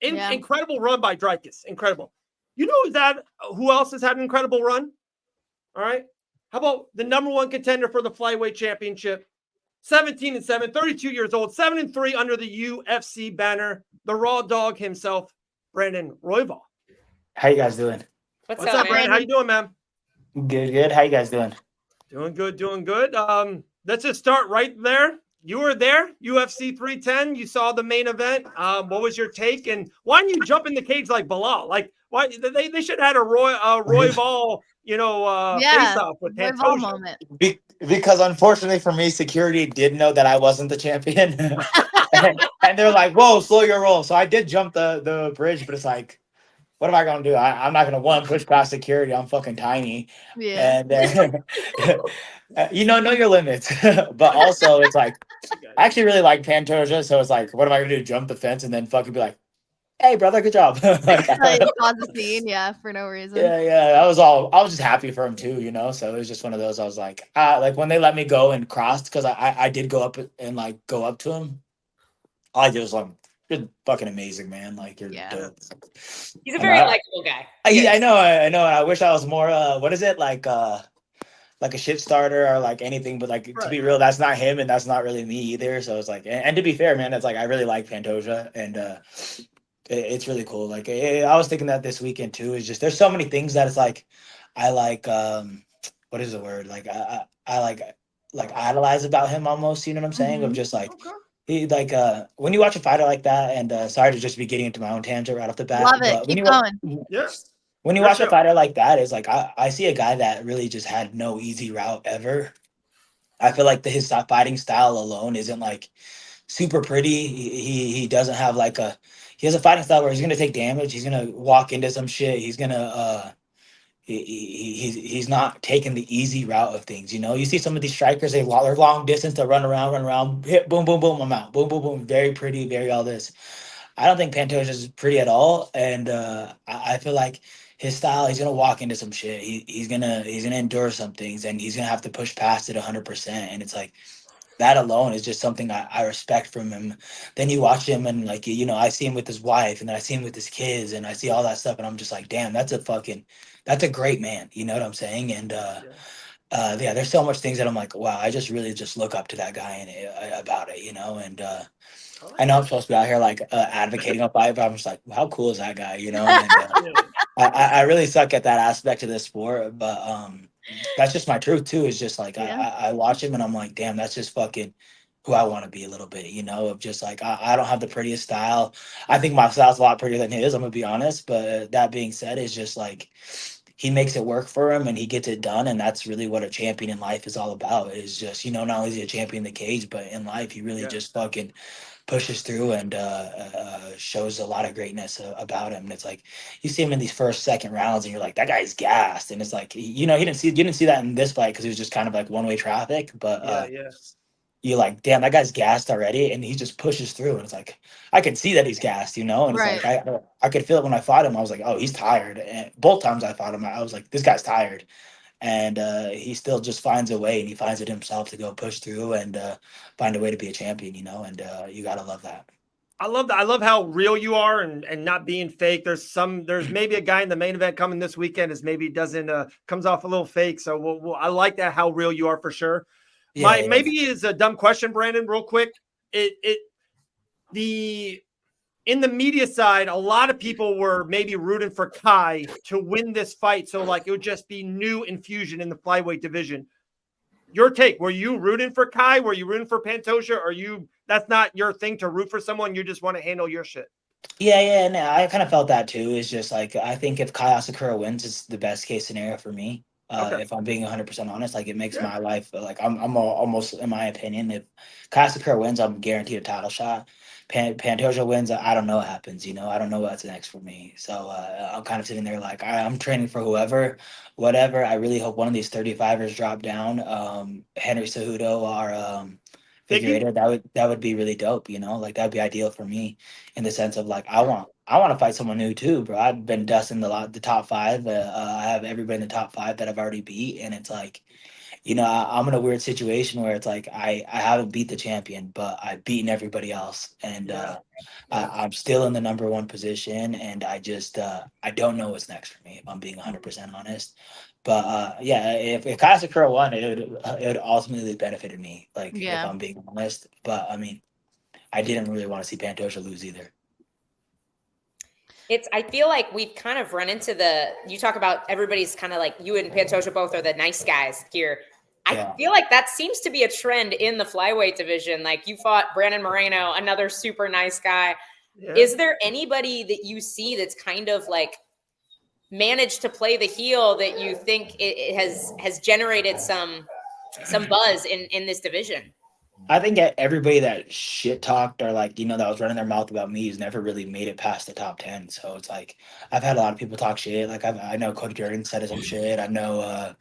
Yeah. Incredible run by Dreykus. Incredible. You know who else has had an incredible run? All right. How about the number one contender for the Flyweight Championship? 17-7, 32 years old, 7-3 under the UFC banner. The Raw Dog himself, Brandon Royval. How you guys doing? What's What's up, up, Brandon? How Brandon? you doing, man? Good, good. How you guys doing? Doing good, doing good. Let's just start right there. You were there, UFC 310. You saw the main event. What was your take? And why didn't you jump in the cage like Bilal? Like, why they should have had a Royval, face Yeah. off with Royval Pantoja. moment. Because unfortunately for me, security did know that I wasn't the champion, and they're like, "Whoa, slow your roll." So I did jump the bridge, but it's like, what am I gonna do? I'm not gonna push past security. I'm fucking tiny, Yeah. and know your limits. But also, it's like I actually really like Pantoja, so it's like, what am I gonna do? Jump the fence and then fucking be like, "Hey, brother, good job." Like, Like pause the scene, yeah, for no reason. yeah. That was all. I was just happy for him too. So it was just one of those. I was like when they let me go and crossed because I did go up and like go up to him. I just like, you're fucking amazing, man. Like you're Yeah. dope. He's a And very likable guy. I know. And I wish I was more. What is it like a shit starter or like anything? But like to be real, that's not him, and that's not really me either. So it's like, and to be fair, man, it's like I really like Pantoja, and it's really cool. Like I was thinking that this weekend too. Is just there's so many things that it's like I like. What is the word? Like I like idolize about him almost. You know what I'm saying? Of just like. He like when you watch a fighter like that, and sorry to just be getting into my own tangent right off the bat, Love it. but Keep going. when you watch a fighter like that, it's like I see a guy that really just had no easy route ever. I feel like his fighting style alone isn't like super pretty. He doesn't have like he has a fighting style where he's gonna take damage. He's gonna walk into some shit. He's gonna he's not taking the easy route of things. You see some of these strikers, they're long distance, they run around, hit, boom, boom, boom, I'm out, boom, boom, boom, very pretty, very all this. I don't think Pantoja is pretty at all, and I feel like his style, he's gonna walk into some shit. He's gonna endure some things, and he's gonna have to push past it 100%. And it's like that alone is just something I respect from him. Then you watch him, and like I see him with his wife, and then I see him with his kids, and I see all that stuff, and I'm just like, damn, that's a great man. You know what I'm saying? And yeah, there's so much things that I'm like, wow, I just really just look up to that guy and about it. And I know I'm supposed to be out here like advocating up fight, but I'm just like, how cool is that guy? And I really suck at that aspect of this sport, but that's just my truth too. Is just like I watch him and I'm like, damn, that's just fucking who I want to be a little bit, of just like I don't have the prettiest style. I think my style's a lot prettier than his, I'm gonna be honest. But that being said, it's just like he makes it work for him and he gets it done, and that's really what a champion in life is all about. Is just not only is he a champion in the cage, but in life he really just fucking pushes through and shows a lot of greatness about him. And it's like you see him in these first, second rounds, and you're like, that guy's gassed. And it's like you didn't see that in this fight because it was just kind of like one way traffic. But you're like, damn, that guy's gassed already, and he just pushes through. And it's like I could see that he's gassed, And it's like I could feel it when I fought him. I was like, oh, he's tired. And both times I fought him, I was like, this guy's tired. And he still just finds a way, and he finds it himself to go push through and find a way to be a champion, and you gotta love that. I love that. I love how real you are and not being fake. There's maybe a guy in the main event coming this weekend is maybe doesn't comes off a little fake. So I like that how real you are for sure. Maybe is a dumb question, Brandon. Real quick, in the media side, a lot of people were maybe rooting for Kai to win this fight. So like it would just be new infusion in the flyweight division. Your take, were you rooting for Kai? Were you rooting for Pantoja? Or that's not your thing to root for someone? You just want to handle your shit. Yeah, no, I kind of felt that too. It's just like I think if Kai Asakura wins, it's the best case scenario for me. If I'm being 100% honest, like it makes my life like I'm almost, in my opinion, if Kai Asakura wins, I'm guaranteed a title shot. Pantoja wins, I don't know what happens. I don't know what's next for me. So I'm kind of sitting there like I'm training for whatever. I really hope one of these 35ers drop down. Henry Cejudo or figurator, that would be really dope. Like that'd be ideal for me in the sense of like I want to fight someone new too, bro. I've been dusting the top five. I have everybody in the top five that I've already beat, and it's like I'm in a weird situation where it's like I haven't beat the champion, but I've beaten everybody else, and I'm still in the number one position, and I don't know what's next for me, if I'm being 100% honest. But yeah, if Kaisakura won, it would ultimately benefited me, like if Yeah. I'm being honest. But I mean, I didn't really want to see Pantoja lose either. I feel like we've kind of run into you talk about everybody's kind of like you and Pantoja both are the nice guys here. I feel like that seems to be a trend in the flyweight division. Like you fought Brandon Moreno, another super nice guy. Yeah. Is there anybody that you see that's kind of like managed to play the heel that you think it has generated some buzz in this division? I think everybody that shit talked or like, that was running their mouth about me has never really made it past the top 10. So it's like, I've had a lot of people talk shit. Like I know Cody Durden said some shit. I know,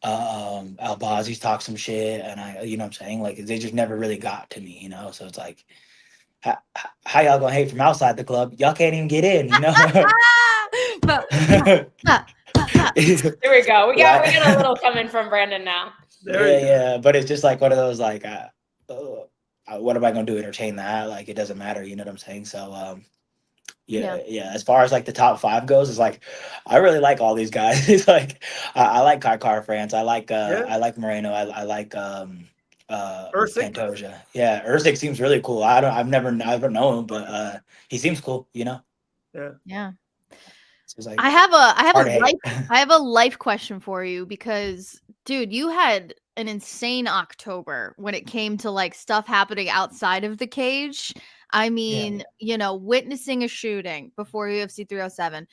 Albazi's talked some shit, and what I'm saying? Like they just never really got to me, So it's like, how y'all gonna hate from outside the club? Y'all can't even get in, There we go. We got a little coming from Brandon now. Yeah. But it's just like one of those like, what am I gonna do? Entertain that? Like it doesn't matter. You know what I'm saying? So yeah. As far as like the top 5 goes, it's like I really like all these guys. It's like I like Car France. I like Moreno. I like Pantoja. Yeah, Usyk seems really cool. I've never known him, but he seems cool. Yeah. So it's like, I have a life question for you because, dude, you had an insane October when it came to like stuff happening outside of the cage. I mean, witnessing a shooting before UFC 307,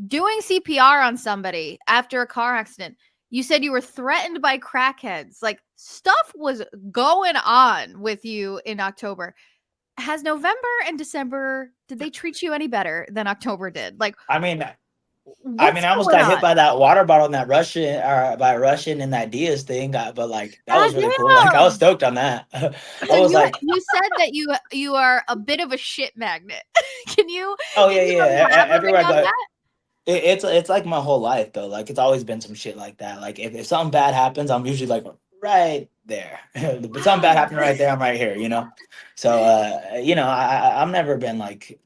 doing CPR on somebody after a car accident. You said you were threatened by crackheads. Like stuff was going on with you in October. Has November and December, did they treat you any better than October did? Like, I almost got hit by that water bottle in that Russian, by a Russian in that Diaz thing, but like that was really cool. Like I was stoked on that. You said that you are a bit of a shit magnet. Can you? Oh yeah. Everywhere I go, it's like my whole life though. Like it's always been some shit like that. Like if something bad happens, I'm usually like right there. But something bad happened right there, I'm right here. So I've never been like.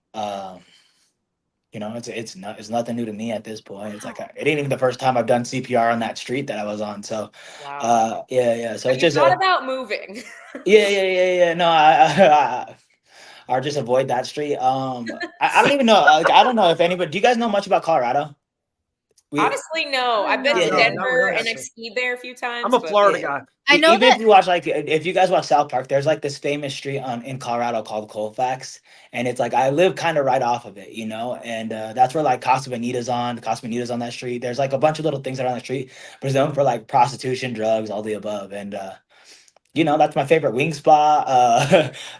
It's nothing new to me at this point. It's like it ain't even the first time I've done CPR on that street that I was on. So, wow. Yeah. So it's you just thought about moving. Yeah. No, I'll just avoid that street. I don't even know. Like, I don't know if anybody. Do you guys know much about Colorado? Honestly, no. I've been to Denver and I've skied there a few times. I'm a Florida guy. I know even if you watch if you guys watch South Park, there's like this famous street in Colorado called Colfax, and it's like I live kind of right off of it, and that's where like Casa Bonita's on. Casa Bonita's on that street. There's like a bunch of little things that are on the street, but it's known for like prostitution, drugs, all the above, and that's my favorite wing spot.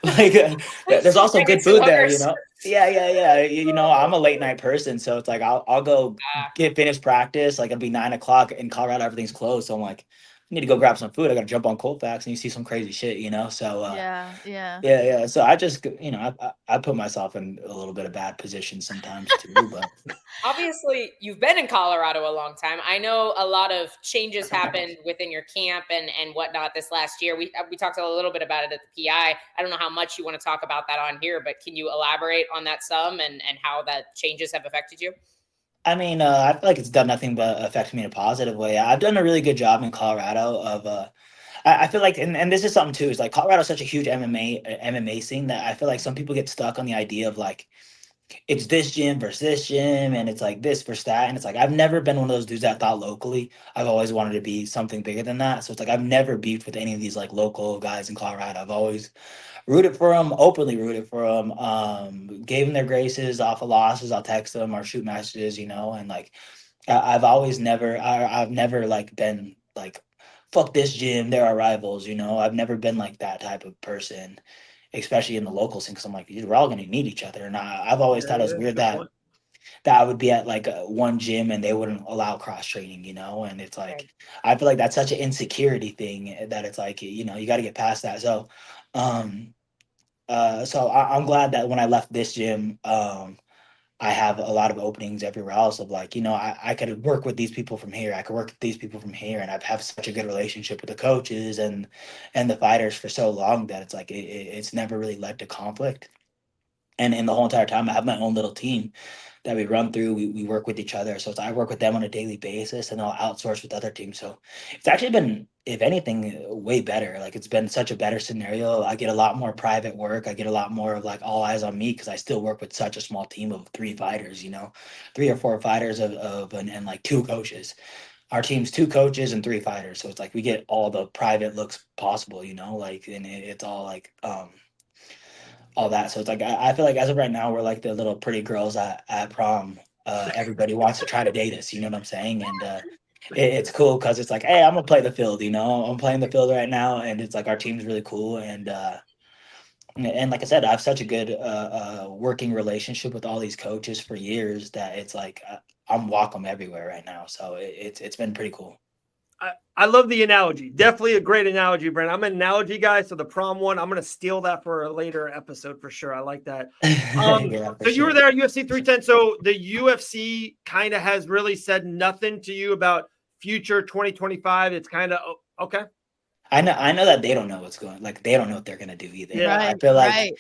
There's also good food there. Yeah. I'm a late night person, so it's like I'll go get finished practice. Like it'll be 9:00 in Colorado, everything's closed. So I'm like, I need to go grab some food. I got to jump on Colfax, and you see some crazy shit. So yeah. So I just I put myself in a little bit of bad position sometimes too. But obviously, you've been in Colorado a long time. I know a lot of changes happened within your camp and whatnot this last year. We talked a little bit about it at the PI. I don't know how much you want to talk about that on here, but can you elaborate on that some and how that changes have affected you? I mean, I feel like it's done nothing but affect me in a positive way. I've done a really good job in Colorado of I feel like, and this is something too, is like Colorado's such a huge MMA scene that I feel like some people get stuck on the idea of like, it's this gym versus this gym, and it's like this versus that. And it's like, I've never been one of those dudes that thought locally. I've always wanted to be something bigger than that. So it's like, I've never beefed with any of these like local guys in Colorado. I've always rooted for them, openly rooted for them, gave them their graces off of losses. I'll text them or shoot messages, and like, I've never like been like, fuck this gym, they're our rivals, I've never been like that type of person, especially in the local scene, because I'm like, we're all going to need each other. And I've always thought it was weird that I would be at like one gym and they wouldn't allow cross training, and it's like, right. I feel like that's such an insecurity thing that it's like, you got to get past that. So, so I'm glad that when I left this gym, I have a lot of openings everywhere else of like, I could work with these people from here. I could work with these people from here. And I've have such a good relationship with the coaches and the fighters for so long that it's like, it's never really led to conflict. And in the whole entire time, I have my own little team that we run through. We work with each other. So I work with them on a daily basis and I'll outsource with other teams. So it's actually been, if anything, way better. Like it's been such a better scenario. I get a lot more private work. I get a lot more of like all eyes on me because I still work with such a small team of 3 fighters, 3 or 4 fighters and like 2 coaches. Our team's 2 coaches and 3 fighters. So it's like we get all the private looks possible, like, and it's all like, all that. So it's like I feel like as of right now, we're like the little pretty girls at prom. Everybody wants to try to date us, you know what I'm saying? And it's cool because it's like, hey, I'm gonna play the field, I'm playing the field right now, and it's like our team's really cool. And like I said, I have such a good working relationship with all these coaches for years that it's like I'm welcome everywhere right now. So it's been pretty cool. I love the analogy. Definitely a great analogy, Brent. I'm an analogy guy, so the prom one, I'm going to steal that for a later episode for sure. I like that. Yeah, so you were there at UFC 310. So the UFC kind of has really said nothing to you about future 2025. It's kind of okay. I know that they don't know what's going. Like they don't know what they're gonna do either. Yeah. I feel like.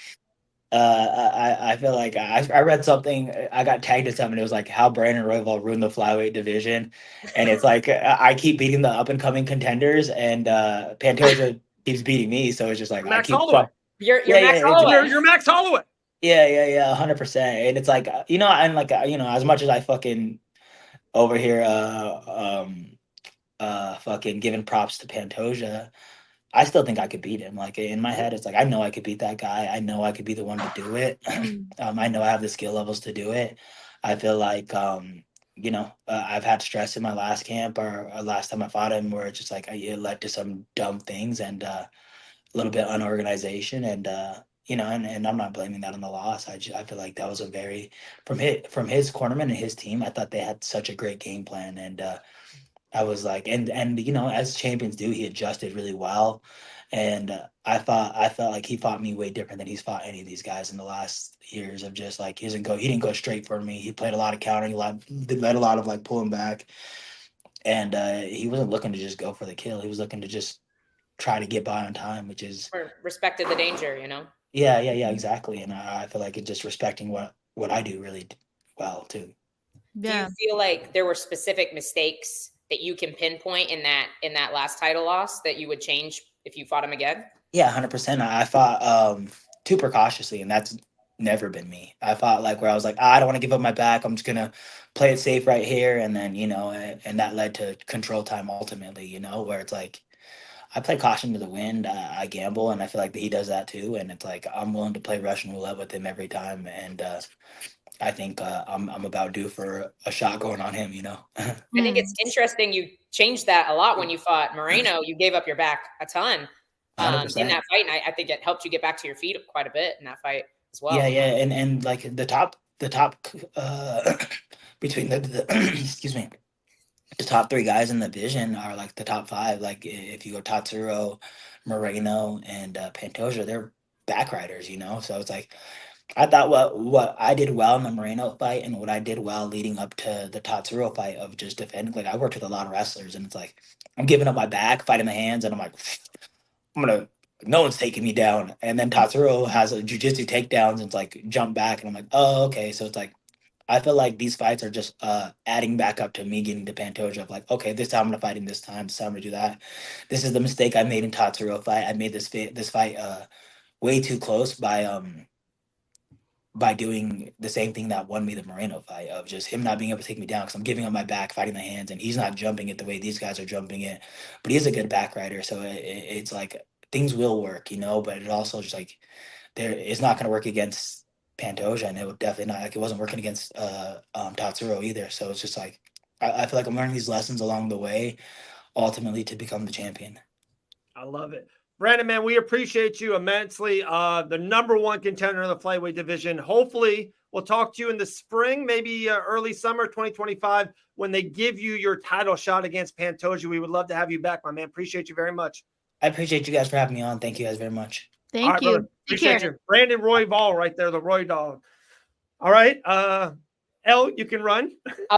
I feel like I read something. I got tagged in something. It was like how Brandon Royval ruined the flyweight division, and it's like I keep beating the up and coming contenders, and Pantoja keeps beating me. So it's just like Max I keep. Holloway. You're Max Holloway. You're Max Holloway. Yeah, 100%. And it's like and like as much as I fucking over here fucking giving props to Pantoja. I still think I could beat him. Like in my head, it's like I know I could beat that guy. I know I could be the one to do it. I know I have the skill levels to do it. I feel like I've had stress in my last camp or last time I fought him, where it's just like it led to some dumb things and a little bit unorganization, and and I'm not blaming that on the loss. I feel like that was a very from his cornerman and his team. I thought they had such a great game plan, and I was like, and as champions do, he adjusted really well, and I felt like he fought me way different than he's fought any of these guys in the last years. Of just like he didn't go straight for me. He played a lot of countering, led a lot of like pulling back, and he wasn't looking to just go for the kill. He was looking to just try to get by on time, which is Or respected the danger, Yeah, exactly. And I feel like it's just respecting what I do really well too. Yeah. Do you feel like there were specific mistakes that you can pinpoint in that last title loss that you would change if you fought him again? Yeah, 100%. I fought too precautiously, and that's never been me. I fought like where I was like, I don't want to give up my back. I'm just gonna play it safe right here, and then and that led to control time ultimately. Where it's like I play caution to the wind. I gamble, and I feel like he does that too. And it's like I'm willing to play Russian roulette with him every time, and I think I'm about due for a shot going on him. I think it's interesting. You changed that a lot when you fought Moreno. You gave up your back a ton in that fight, and I think it helped you get back to your feet quite a bit in that fight as well. Yeah, and like the top between the excuse me, the top 3 guys in the division are like the top 5. Like if you go Tatsuro, Moreno, and Pantoja, they're back riders. So it's like I thought what I did well in the Moreno fight and what I did well leading up to the Tatsuro fight of just defending. Like I worked with a lot of wrestlers, and it's like I'm giving up my back, fighting the hands, and I'm like, no one's taking me down. And then Tatsuro has a jiu-jitsu takedowns and it's like jump back, and I'm like, oh, okay. So it's like I feel like these fights are just adding back up to me getting to Pantoja of like, okay, this time I'm gonna fight him this time I'm gonna do that. This is the mistake I made in Tatsuro fight. I made this fight way too close by doing the same thing that won me the Moreno fight of just him not being able to take me down because I'm giving up my back, fighting the hands, and he's not jumping it the way these guys are jumping it. But he's a good back rider, so it's like things will work, but it also just like it's not going to work against Pantoja, and it would definitely not, like it wasn't working against Tatsuro either. So it's just like I feel like I'm learning these lessons along the way, ultimately to become the champion. I love it. Brandon, man, we appreciate you immensely. The number 1 contender in the flyweight division. Hopefully, we'll talk to you in the spring, maybe early summer 2025, when they give you your title shot against Pantoja. We would love to have you back, my man. Appreciate you very much. I appreciate you guys for having me on. Thank you guys very much. Thank you. Appreciate you. Brandon Royval right there, the Roy Dog. All right. Elle, you can run.